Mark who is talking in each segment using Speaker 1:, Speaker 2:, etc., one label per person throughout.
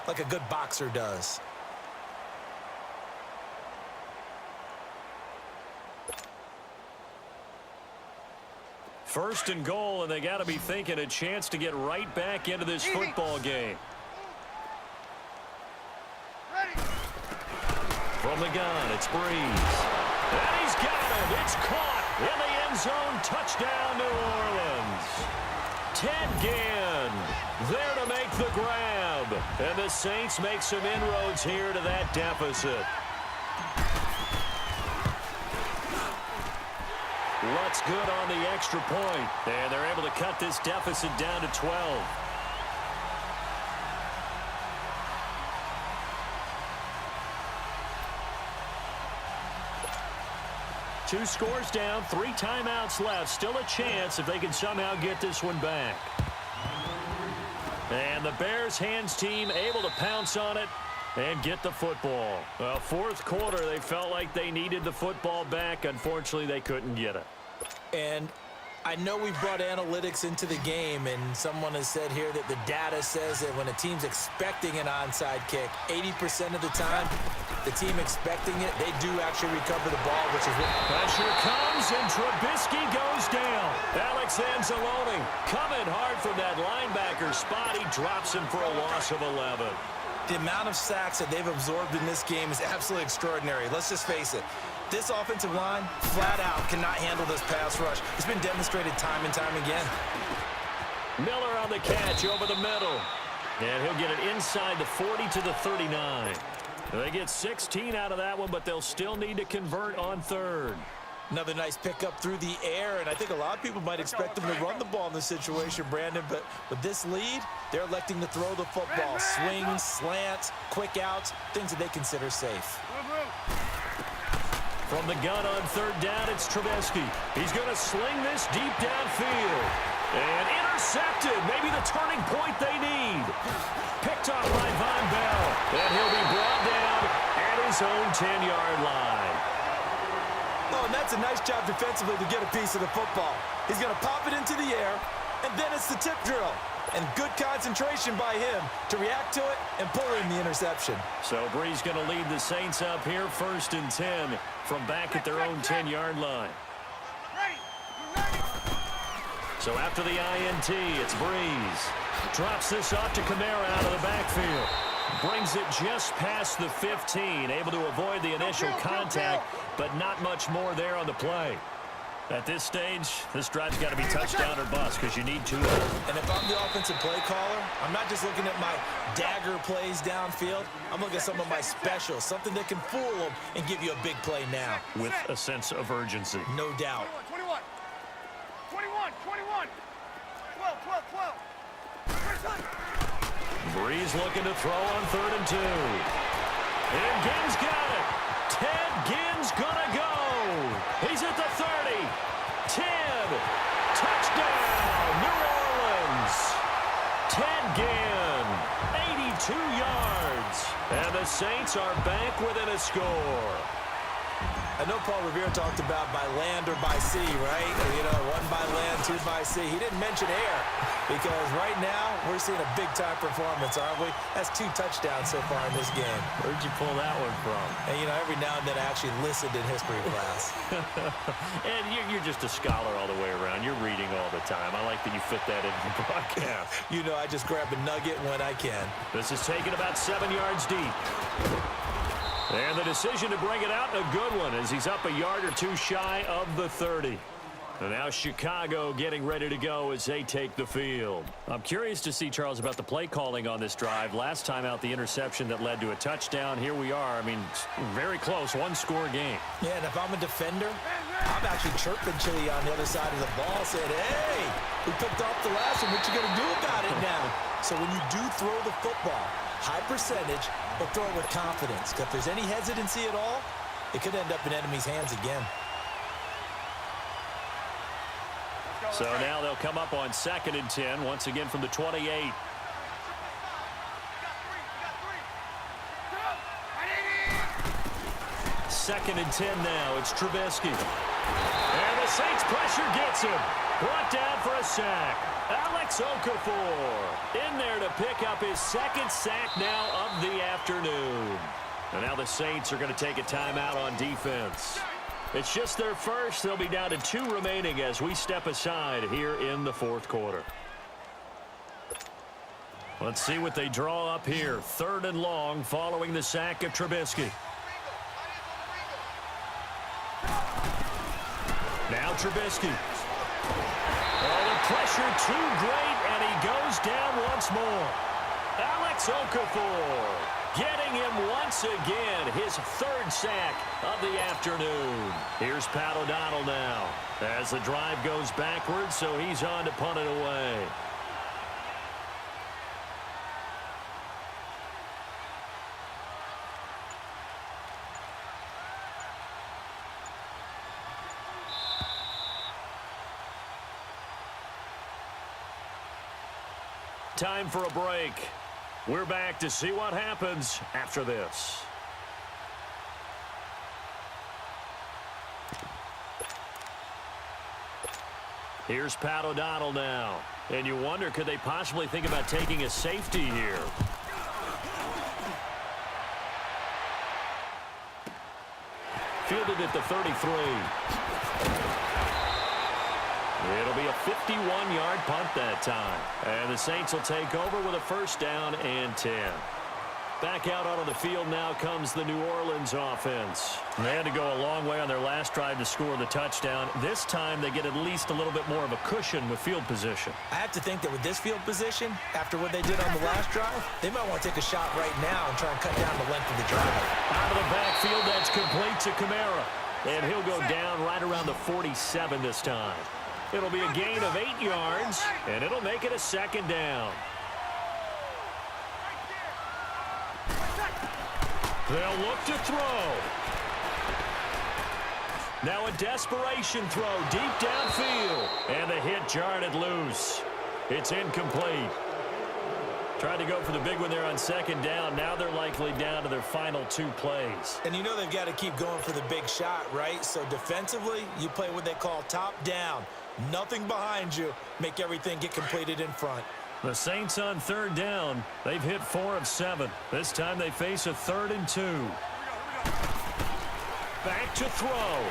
Speaker 1: like a good boxer does.
Speaker 2: First and goal, and they got to be thinking a chance to get right back into this football game. From the gun, it's Breeze. And he's got it. It's caught in the end zone. Touchdown, New Orleans. Ted Ginn there to make the grab. And the Saints make some inroads here to that deficit. What's good on the extra point? And they're able to cut this deficit down to 12. Two scores down, 3 timeouts left. Still a chance if they can somehow get this one back. And the Bears hands team able to pounce on it and get the football. Well, fourth quarter, they felt like they needed the football back. Unfortunately, they couldn't get it.
Speaker 1: And I know we brought analytics into the game, and someone has said here that the data says that when a team's expecting an onside kick, 80% of the time, the team expecting it, they do actually recover the ball, which is what...
Speaker 2: Pressure comes, and Trubisky goes down. Alex Anzalone coming hard from that linebacker spot. He drops him for a loss of 11.
Speaker 1: The amount of sacks that they've absorbed in this game is absolutely extraordinary. Let's just face it. This offensive line, flat out, cannot handle this pass rush. It's been demonstrated time and time again.
Speaker 2: Miller on the catch over the middle. And he'll get it inside the 40 to the 39. They get 16 out of that one, but they'll still need to convert on third.
Speaker 1: Another nice pickup through the air, and I think a lot of people might expect them to run the ball in this situation, Brandon, but with this lead, they're electing to throw the football. Swings, slants, quick outs, things that they consider safe.
Speaker 2: From the gun on third down, it's Trubisky. He's going to sling this deep downfield. And intercepted, maybe the turning point they need. Picked off by Von Bell. And he'll be brought down at his own 10-yard line.
Speaker 1: Oh, and that's a nice job defensively to get a piece of the football. He's going to pop it into the air, and then it's the tip drill. And good concentration by him to react to it and pull in the interception.
Speaker 2: So Breeze going to lead the Saints up here, 1st and 10 from back at their own 10-yard line. So after the INT, it's Breeze. Drops this off to Kamara out of the backfield. Brings it just past the 15, able to avoid the initial contact, but not much more there on the play. At this stage, this drive's got to be touchdown or bust because you need 2.
Speaker 1: And if I'm the offensive play caller, I'm not just looking at my dagger plays downfield. I'm looking at some of my specials, something that can fool them and give you a big play now.
Speaker 2: With a sense of urgency.
Speaker 1: No doubt.
Speaker 3: 21, 12, 12.
Speaker 2: Breeze looking to throw on 3rd and 2. And Ginn's got it. Ted Ginn's gonna go. He's at the 30. 10. Touchdown, New Orleans. Ted Ginn, 82 yards. And the Saints are back within a score.
Speaker 1: I know Paul Revere talked about by land or by sea, right? You know, 1 by land, 2 by sea. He didn't mention air because right now we're seeing a big-time performance, aren't we? That's 2 touchdowns so far in this game.
Speaker 2: Where'd you pull that one from?
Speaker 1: And, you know, every now and then I actually listened in history class.
Speaker 2: And you're just a scholar all the way around. You're reading all the time. I like that you fit that in the broadcast.
Speaker 1: You know, I just grab a nugget when I can.
Speaker 2: This is taken about 7 yards deep. And the decision to bring it out, a good one, as he's up a yard or 2 shy of the 30. And now Chicago getting ready to go as they take the field. I'm curious to see, Charles, about the play calling on this drive. Last time out, the interception that led to a touchdown. Here we are. I mean, very close, 1-score game.
Speaker 1: Yeah, and if I'm a defender, I'm actually chirping Chili on the other side of the ball, saying, hey, we picked off the last one. What you going to do about it now? So when you do throw the football, high percentage, but throw it with confidence. Because if there's any hesitancy at all, it could end up in enemy's hands again.
Speaker 2: So now they'll come up on 2nd and 10, once again from the 28. Second and 10 now. It's Trubisky. And the Saints pressure gets him. Brought down for a sack. Alex Okafor in there to pick up his second sack now of the afternoon. And now the Saints are going to take a timeout on defense. It's just their first. They'll be down to 2 remaining as we step aside here in the fourth quarter. Let's see what they draw up here. 3rd and long following the sack of Trubisky. Now Trubisky. Oh, the pressure too great, and he goes down once more. Alex Okafor getting him once again, his 3rd sack of the afternoon. Here's Pat O'Donnell now as the drive goes backwards, so he's on to punt it away. Time for a break. We're back to see what happens after this. Here's Pat O'Donnell now. And you wonder, could they possibly think about taking a safety here? Fielded at the 33. It'll be a 51-yard punt that time. And the Saints will take over with a 1st down and 10. Back out onto the field now comes the New Orleans offense. They had to go a long way on their last drive to score the touchdown. This time they get at least a little bit more of a cushion with field position.
Speaker 1: I have to think that with this field position, after what they did on the last drive, they might want to take a shot right now and try and cut down the length of the drive.
Speaker 2: Out of the backfield, that's complete to Kamara. And he'll go down right around the 47 this time. It'll be a gain of 8 yards, and it'll make it a 2nd down. They'll look to throw. Now a desperation throw deep downfield, and the hit jarred it loose. It's incomplete. Tried to go for the big one there on 2nd down. Now they're likely down to their final 2 plays.
Speaker 1: And you know they've got to keep going for the big shot, right? So defensively, you play what they call top down. Nothing behind you. Make everything get completed in front.
Speaker 2: The Saints on 3rd down. They've hit 4 of 7. This time they face a 3rd and 2. Back to throw.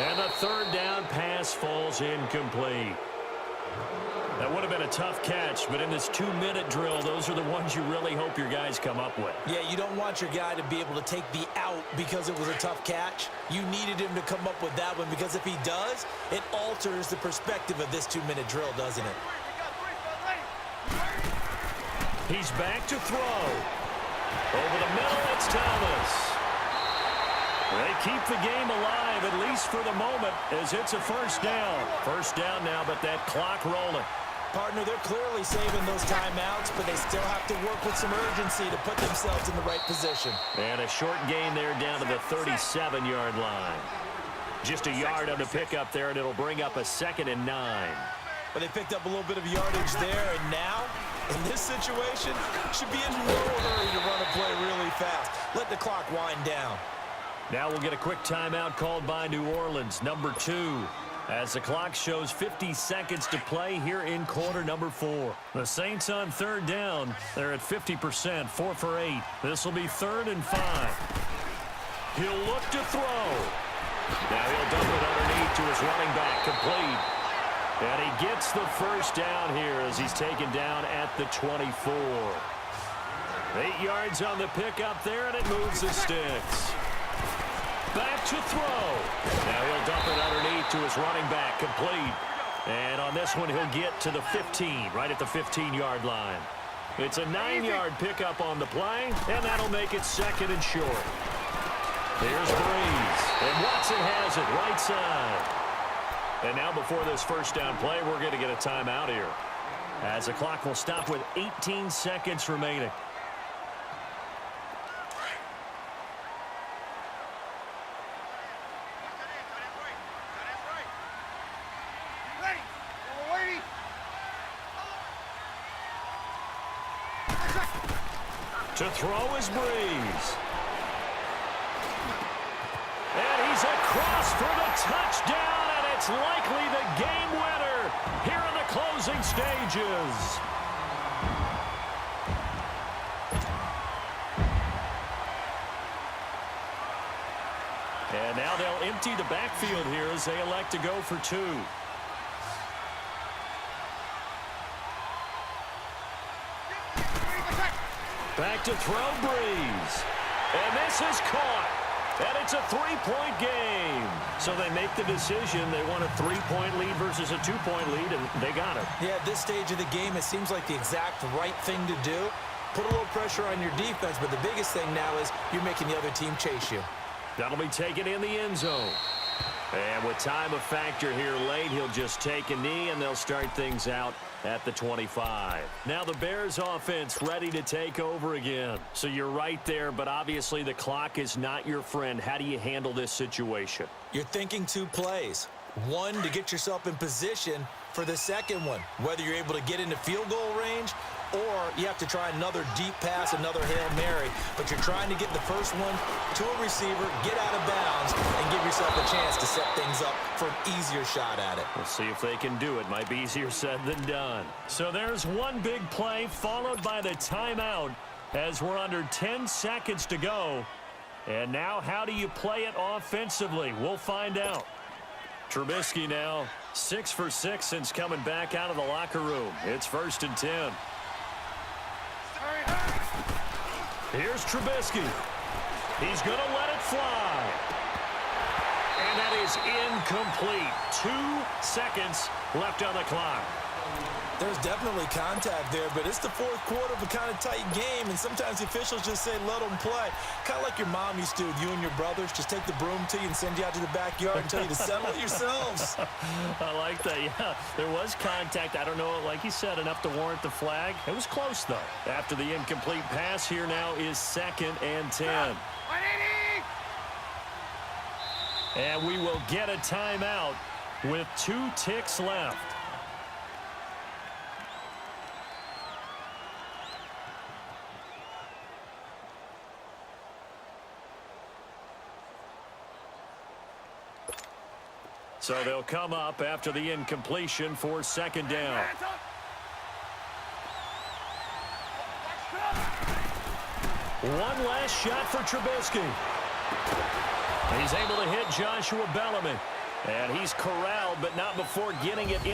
Speaker 2: And the 3rd down pass falls incomplete. That would have been a tough catch, but in this 2-minute drill, those are the ones you really hope your guys come up with.
Speaker 1: Yeah, you don't want your guy to be able to take the out because it was a tough catch. You needed him to come up with that one because if he does, it alters the perspective of this 2-minute drill, doesn't it?
Speaker 2: He's back to throw. Over the middle, it's Thomas. They keep the game alive, at least for the moment, as it's a 1st down. 1st down now, but that clock rolling.
Speaker 1: Partner, they're clearly saving those timeouts, but they still have to work with some urgency to put themselves in the right position.
Speaker 2: And a short gain there down to the 37-yard line. Just a yard on the pickup there, and it'll bring up a 2nd and 9.
Speaker 1: But they picked up a little bit of yardage there, and now, in this situation, should be in no hurry to run a play really fast. Let the clock wind down.
Speaker 2: Now we'll get a quick timeout called by New Orleans, number 2. As the clock shows 50 seconds to play here in quarter number 4. The Saints on 3rd down. They're at 50%, 4 for 8. This will be 3rd and 5. He'll look to throw. Now he'll dump it underneath to his running back, complete. And he gets the 1st down here as he's taken down at the 24. 8 yards on the pickup there, and it moves the sticks. Back to throw. Now he'll dump it underneath to his running back, complete. And on this one, he'll get to the 15, right at the 15-yard line. It's a 9-yard pickup on the play, and that'll make it 2nd and short. Here's Breeze, and Watson has it right side. And now before this 1st down play, we're going to get a timeout here, as the clock will stop with 18 seconds remaining. To throw is Breeze. And he's across for the touchdown, and it's likely the game winner here in the closing stages. And now they'll empty the backfield here as they elect to go for two. Back to throw, Breeze. And this is caught. And it's a three-point game. So they make the decision. They want a three-point lead versus a two-point lead, and they got it.
Speaker 1: Yeah, at this stage of the game, it seems like the exact right thing to do. Put a little pressure on your defense, but the biggest thing now is you're making the other team chase you.
Speaker 2: That'll be taken in the end zone. And with time a factor here late, he'll just take a knee, and they'll start things out at the 25. Now the Bears offense ready to take over again. So you're right there, but obviously the clock is not your friend. How do you handle this situation?
Speaker 1: You're thinking two plays. One, to get yourself in position for the second one, whether you're able to get into field goal range or you have to try another deep pass, another Hail Mary, but you're trying to get the first one to a receiver, get out of bounds, and give yourself a chance to set things up for an easier shot at it.
Speaker 2: We'll see if they can do it. Might be easier said than done. So there's one big play followed by the timeout as we're under 10 seconds to go. And now how do you play it offensively? We'll find out. Trubisky now 6 for 6 since coming back out of the locker room. It's 1st and 10. Here's Trubisky. He's going to let it fly. And that is incomplete. 2 seconds left on the clock.
Speaker 1: There's definitely contact there, but it's the fourth quarter of a kind of tight game, and sometimes the officials just say, let them play. Kind of like your mom used to with you and your brothers. Just take the broom to you and send you out to the backyard and tell you to settle it yourselves.
Speaker 2: I like that, yeah. There was contact. I don't know, like you said, enough to warrant the flag. It was close, though. After the incomplete pass, here now is 2nd and 10. And we will get a timeout with 2 ticks left. So they'll come up after the incompletion for 2nd down. One last shot for Trubisky. He's able to hit Joshua Bellamy. And he's corralled, but not before getting it in.